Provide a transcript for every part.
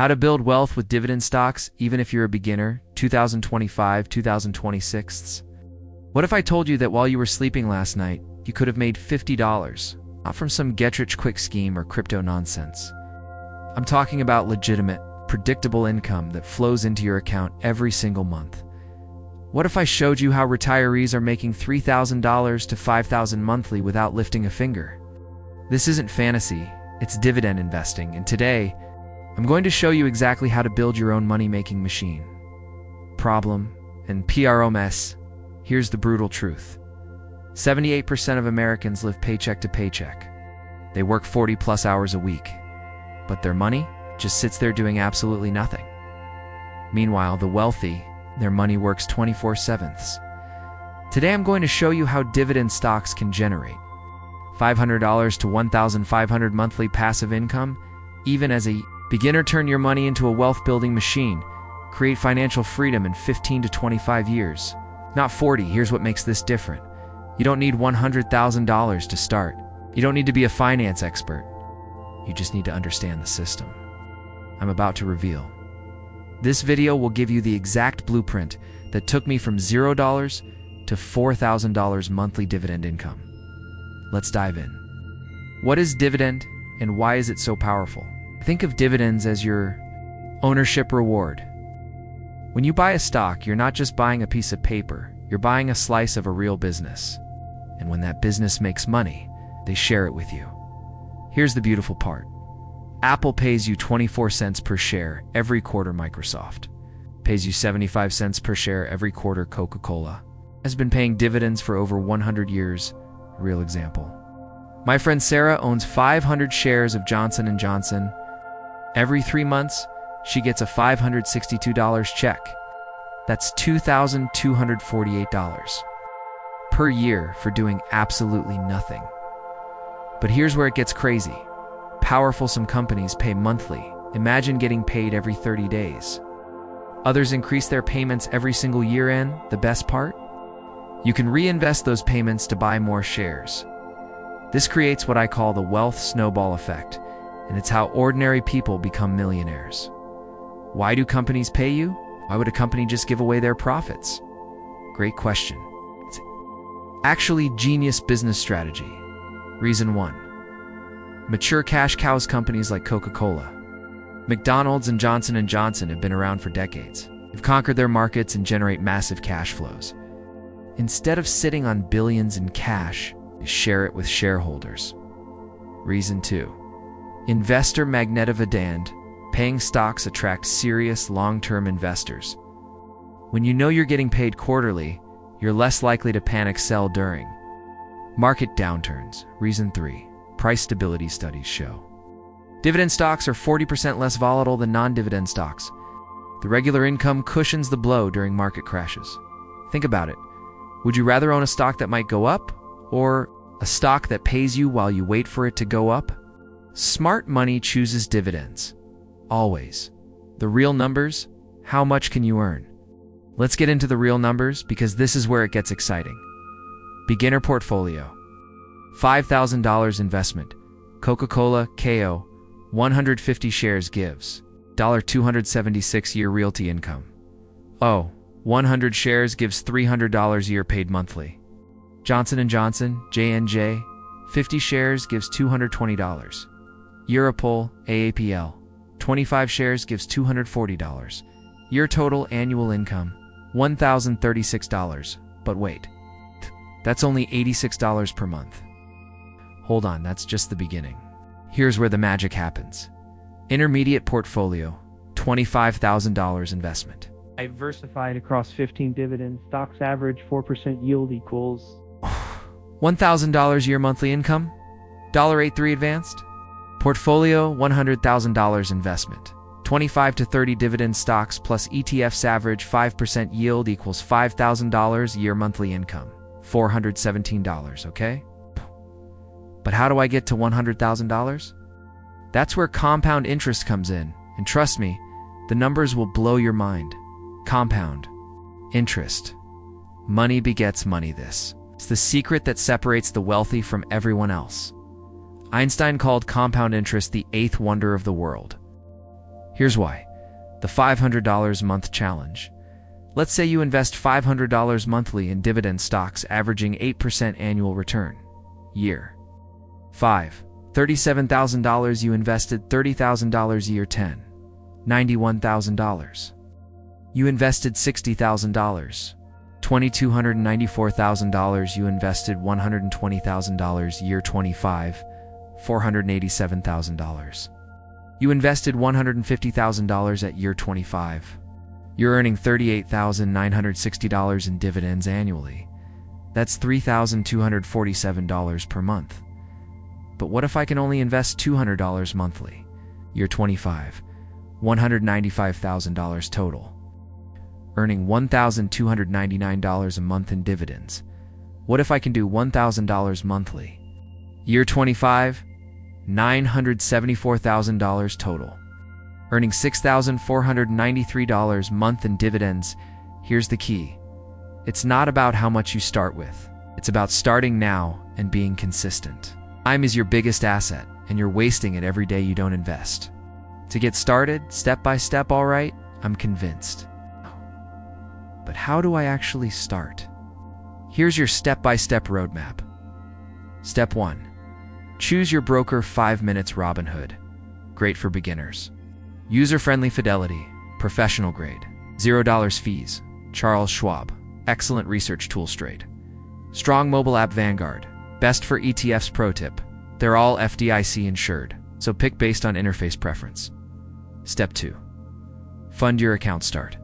How to build wealth with dividend stocks, even if you're a beginner, 2025, 2026. What if I told you that while you were sleeping last night, you could have made $50, not from some get-rich-quick scheme or crypto nonsense. I'm talking about legitimate, predictable income that flows into your account every single month. What if I showed you how retirees are making $3,000 to $5,000 monthly without lifting a finger? This isn't fantasy, it's dividend investing, and today, I'm going to show you exactly how to build your own money-making machine. Problem and PROMS. Here's the brutal truth. 78% of Americans live paycheck to paycheck. They work 40+ hours a week, but their money just sits there doing absolutely nothing. Meanwhile, the wealthy, their money works 24/7. Today I'm going to show you how dividend stocks can generate $500 to $1,500 monthly passive income, even as a beginner. Turn your money into a wealth-building machine. Create financial freedom in 15 to 25 years. Not 40. Here's what makes this different. You don't need $100,000 to start. You don't need to be a finance expert. You just need to understand the system I'm about to reveal. This video will give you the exact blueprint that took me from $0 to $4,000 monthly dividend income. Let's dive in. What is dividend and why is it so powerful? Think of dividends as your ownership reward. When you buy a stock, you're not just buying a piece of paper, you're buying a slice of a real business. And when that business makes money, they share it with you. Here's the beautiful part. Apple pays you 24 cents per share every quarter. Microsoft pays you 75 cents per share every quarter. Coca-Cola has been paying dividends for over 100 years. Real example. My friend Sarah owns 500 shares of Johnson & Johnson. Every 3 months, she gets a $562 check. That's $2,248 per year for doing absolutely nothing. But here's where it gets crazy. Powerful, some companies pay monthly. Imagine getting paid every 30 days. Others increase their payments every single year, and the best part? You can reinvest those payments to buy more shares. This creates what I call the wealth snowball effect, and it's how ordinary people become millionaires. Why do companies pay you? Why would a company just give away their profits? Great question. It's actually genius business strategy. Reason 1. Mature cash cows. Companies like Coca-Cola, McDonald's, and Johnson & Johnson have been around for decades. They've conquered their markets and generate massive cash flows. Instead of sitting on billions in cash, they share it with shareholders. Reason 2. Investor magnetividend. Paying stocks attract serious long-term investors. When you know you're getting paid quarterly, you're less likely to panic sell during market downturns. Reason 3. Price stability. Studies show dividend stocks are 40% less volatile than non-dividend stocks. The regular income cushions the blow during market crashes. Think about it. Would you rather own a stock that might go up, or a stock that pays you while you wait for it to go up? Smart money chooses dividends. Always. The real numbers, how much can you earn? Let's get into the real numbers, because this is where it gets exciting. Beginner portfolio. $5,000 investment. Coca-Cola, KO, 150 shares gives $276 year realty income. 100 shares gives $300 year paid monthly. Johnson & Johnson, J&J, 50 shares gives $220. Europol, AAPL, 25 shares gives $240. Year total annual income, $1,036. But wait, that's only $86 per month. Hold on, that's just the beginning. Here's where the magic happens. Intermediate portfolio, $25,000 investment. Diversified across 15 dividend stocks, average 4% yield equals $1,000 year monthly income, $1.83 advanced. Portfolio, $100,000 investment. 25 to 30 dividend stocks plus ETFs, average 5% yield equals $5,000 year monthly income, $417, okay? But how do I get to $100,000? That's where compound interest comes in, and trust me, the numbers will blow your mind. Compound interest. Money begets money. This is the secret that separates the wealthy from everyone else. Einstein called compound interest the eighth wonder of the world. Here's why. The $500 month challenge. Let's say you invest $500 monthly in dividend stocks averaging 8% annual return. Year 5. $37,000 you invested $30,000 year 10. $91,000. You invested $60,000. $2,294,000 you invested $120,000 year 25. $487,000. You invested $150,000 at year 25. You're earning $38,960 in dividends annually. That's $3,247 per month. But what if I can only invest $200 monthly? Year 25. $195,000 total. Earning $1,299 a month in dividends. What if I can do $1,000 monthly? Year 25. $974,000 total. Earning $6,493 a month in dividends. Here's the key. It's not about how much you start with. It's about starting now and being consistent. Time is your biggest asset, and you're wasting it every day you don't invest. To get started, step by step, all right? I'm convinced. But how do I actually start? Here's your step-by-step roadmap. Step 1. Choose your broker 5 minutes Robinhood. Great for beginners. User-friendly fidelity, professional grade. $0 fees. Charles Schwab. Excellent research tool straight. Strong mobile app Vanguard. Best for ETFs pro tip. They're all FDIC insured, so pick based on interface preference. Step 2. Fund your account start.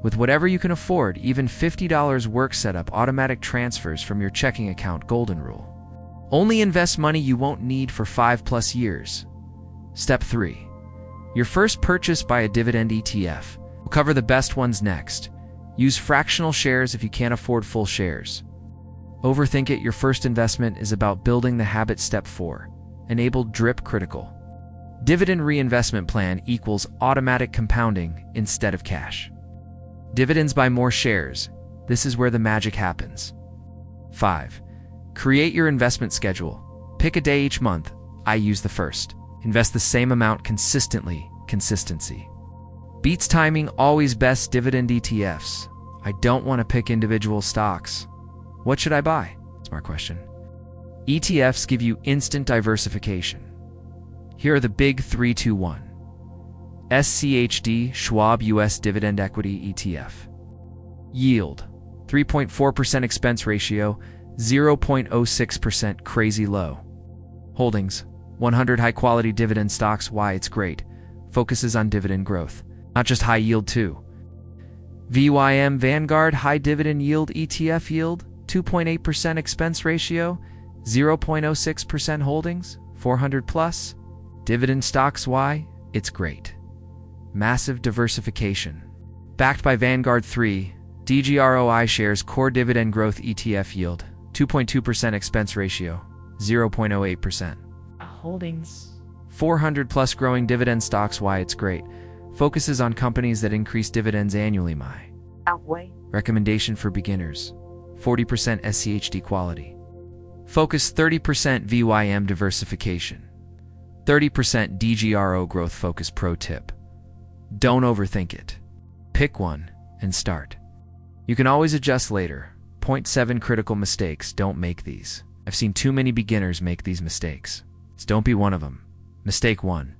With whatever you can afford, even $50 work setup automatic transfers from your checking account golden rule. Only invest money you won't need for 5+ years. Step 3. Your first purchase by a dividend ETF. We'll cover the best ones next. Use fractional shares if you can't afford full shares. Overthink it. Your first investment is about building the habit. Step 4. Enabled drip critical. Dividend reinvestment plan equals automatic compounding instead of cash. Dividends by more shares. This is where the magic happens. 5. Create your investment schedule. Pick a day each month. I use the first. Invest the same amount consistently. Consistency. Beats timing always best. Dividend ETFs. I don't want to pick individual stocks. What should I buy? Smart question. ETFs give you instant diversification. Here are the big 3, 2, 1. SCHD Schwab US Dividend Equity ETF. Yield 3.4%. Expense ratio 0.06%. Crazy low. Holdings 100 high quality dividend stocks. Why it's great. Focuses on dividend growth, not just high yield too. VYM Vanguard High Dividend Yield ETF. Yield 2.8%. Expense ratio 0.06%. Holdings 400+. Dividend stocks. Why it's great. Massive diversification. Backed by Vanguard 3, DGRO iShares Core Dividend Growth ETF. Yield 2.2%. Expense ratio 0.08%. Holdings 400+ growing dividend stocks. Why it's great. Focuses on companies that increase dividends annually. My recommendation for beginners. 40% SCHD quality. Focus 30% VYM diversification. 30% DGRO growth focus. Pro tip. Don't overthink it. Pick one and start. You can always adjust later. Point 7 critical mistakes. Don't make these. I've seen too many beginners make these mistakes. So don't be one of them. Mistake 1.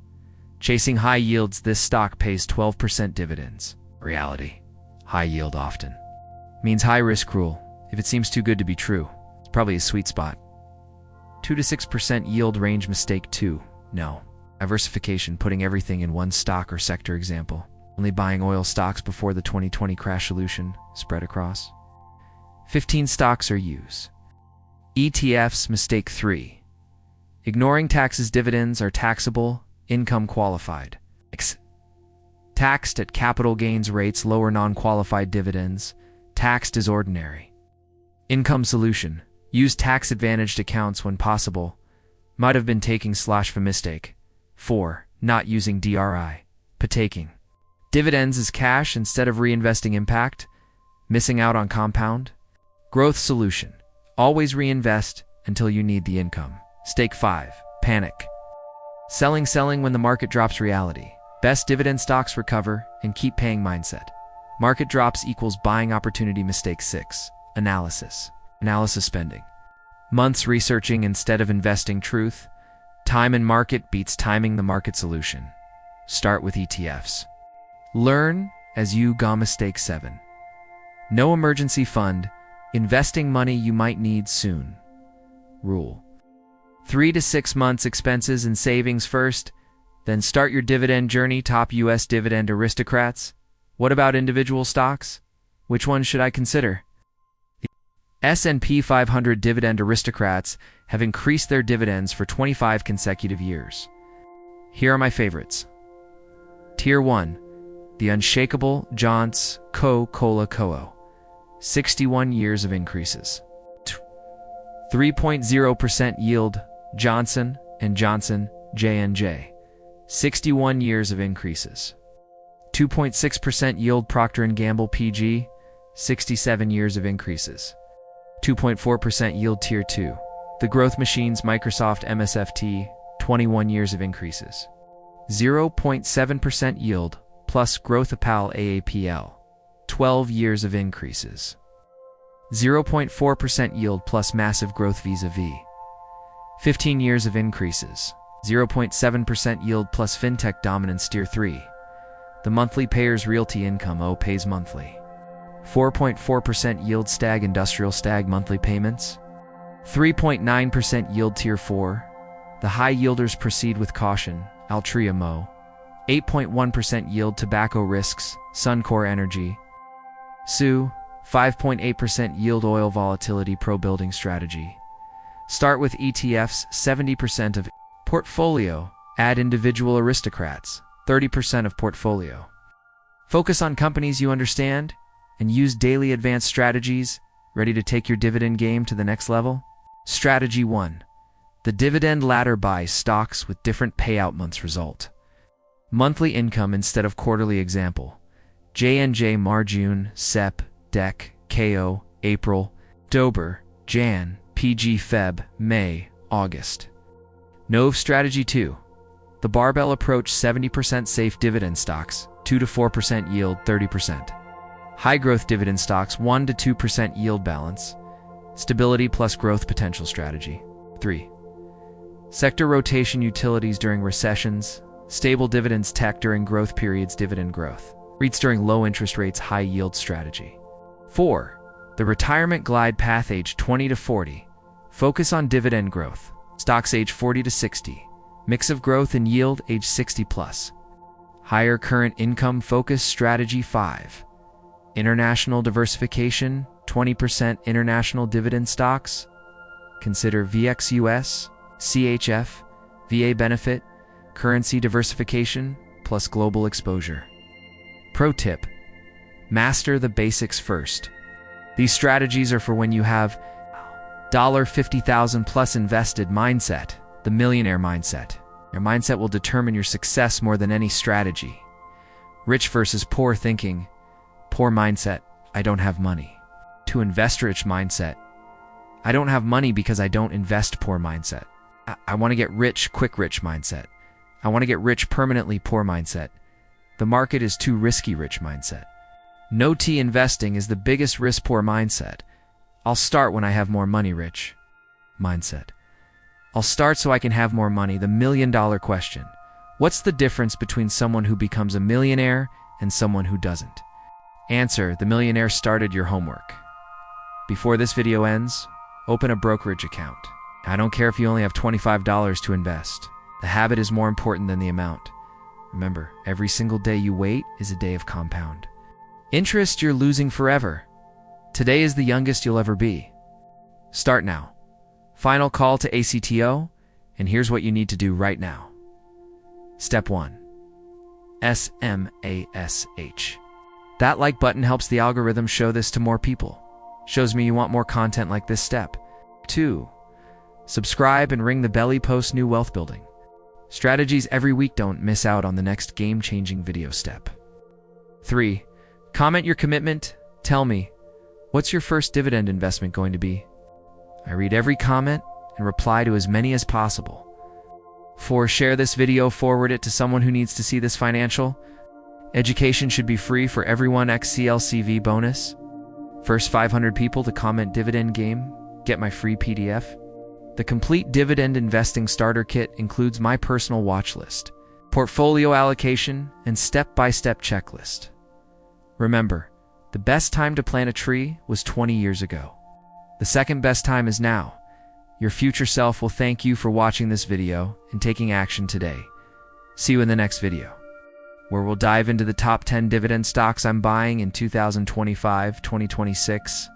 Chasing high yields. This stock pays 12% dividends. Reality. High yield often means high risk rule. If it seems too good to be true, it's probably a sweet spot. 2 to 6% yield range. Mistake 2. No. Diversification, putting everything in one stock or sector. Example, only buying oil stocks before the 2020 crash. Solution, spread across 15 stocks or use ETFs. Mistake 3. Ignoring taxes. Dividends are taxable, income qualified. Taxed at capital gains rates. Lower non-qualified dividends. Taxed as ordinary. Income. Solution, use tax-advantaged accounts when possible. Might have been taking for mistake. 4. Not using DRI. Taking dividends as cash instead of reinvesting. Impact. Missing out on compound. Growth. Solution, always reinvest until you need the income. Mistake 5. Panic. Selling when the market drops. Reality. Best dividend stocks recover and keep paying mindset. Market drops equals buying opportunity. Mistake 6. Analysis. Analysis spending. Months researching instead of investing. Truth. Time and market beats timing the market solution. Start with ETFs. Learn as you go. Mistake 7. No emergency fund. Investing money you might need soon. Rule. 3 to 6 months expenses and savings first, then start your dividend journey. Top US Dividend Aristocrats. What about individual stocks? Which ones should I consider? The S&P 500 Dividend Aristocrats have increased their dividends for 25 consecutive years. Here are my favorites. Tier 1. The Unshakable John's Coca-Cola Co. 61 years of increases. 3.0% yield Johnson & Johnson J&J. 61 years of increases. 2.6% yield Procter & Gamble PG. 67 years of increases. 2.4% yield Tier 2. The Growth Machines Microsoft MSFT. 21 years of increases. 0.7% yield plus Growth Apal AAPL. 12 years of increases. 0.4% yield plus Massive Growth Visa V. 15 years of increases. 0.7% yield plus FinTech Dominance Tier 3. The Monthly Payers Realty Income O pays monthly. 4.4% yield Stag Industrial Stag monthly payments. 3.9% yield Tier 4. The High Yielders Proceed with Caution Altria Mo. 8.1% yield Tobacco Risks Suncor Energy. SU. 5.8% yield Oil Volatility Pro Building Strategy. Start with ETFs. 70% of portfolio. Add individual aristocrats. 30% of portfolio. Focus on companies you understand and use daily advanced strategies. Ready to take your dividend game to the next level? Strategy 1. The dividend ladder buys stocks with different payout months. Result. Monthly income instead of quarterly. Example. J&J Mar June, Sep, Dec, KO, April, Dober, Jan, PG Feb, May, August. Nove Strategy 2. The barbell approach. 70% safe dividend stocks, 2 to 4% yield, 30%. High growth dividend stocks, 1 to 2% yield balance. Stability plus growth potential strategy. 3. Sector rotation utilities during recessions. Stable dividends tech during growth periods. Dividend growth. REITs during low interest rates. High yield strategy. 4. The retirement glide path. Age 20 to 40. Focus on dividend growth. Stocks age 40 to 60. Mix of growth and yield. Age 60 plus. Higher current income focus strategy. 5. International diversification. 20% international dividend stocks. Consider VXUS, CHF, VA benefit, currency diversification, plus global exposure. Pro tip. Master the basics first. These strategies are for when you have $50,000 plus invested mindset, the millionaire mindset. Your mindset will determine your success more than any strategy. Rich versus poor thinking. Poor mindset, I don't have money. To invest rich mindset, I don't have money because I don't invest. Poor mindset. I want to get rich quick. Rich mindset. I want to get rich permanently. Poor mindset. The market is too risky. Rich mindset. No T investing is the biggest risk. Poor mindset. I'll start when I have more money. Rich mindset. I'll start so I can have more money. The $1 million question. What's the difference between someone who becomes a millionaire and someone who doesn't? Answer. The millionaire started your homework. Before this video ends, open a brokerage account. I don't care if you only have $25 to invest. The habit is more important than the amount. Remember, every single day you wait is a day of compound interest you're losing forever. Today is the youngest you'll ever be. Start now. Final call to ACTO, and here's what you need to do right now. Step 1. SMASH. That like button helps the algorithm show this to more people. Shows me you want more content like this. Step 2. Subscribe and ring the bell. Post new wealth building strategies every week. Don't miss out on the next game-changing video. Step 3. Comment your commitment. Tell me, what's your first dividend investment going to be? I read every comment and reply to as many as possible. 4. Share this video, forward it to someone who needs to see this financial. Education should be free for everyone. XCLCV bonus. First 500 people to comment dividend game, get my free PDF. The complete dividend investing starter kit includes my personal watch list, portfolio allocation, and step-by-step checklist. Remember, the best time to plant a tree was 20 years ago. The second best time is now. Your future self will thank you for watching this video and taking action today. See you in the next video, where we'll dive into the top 10 dividend stocks I'm buying in 2025-2026.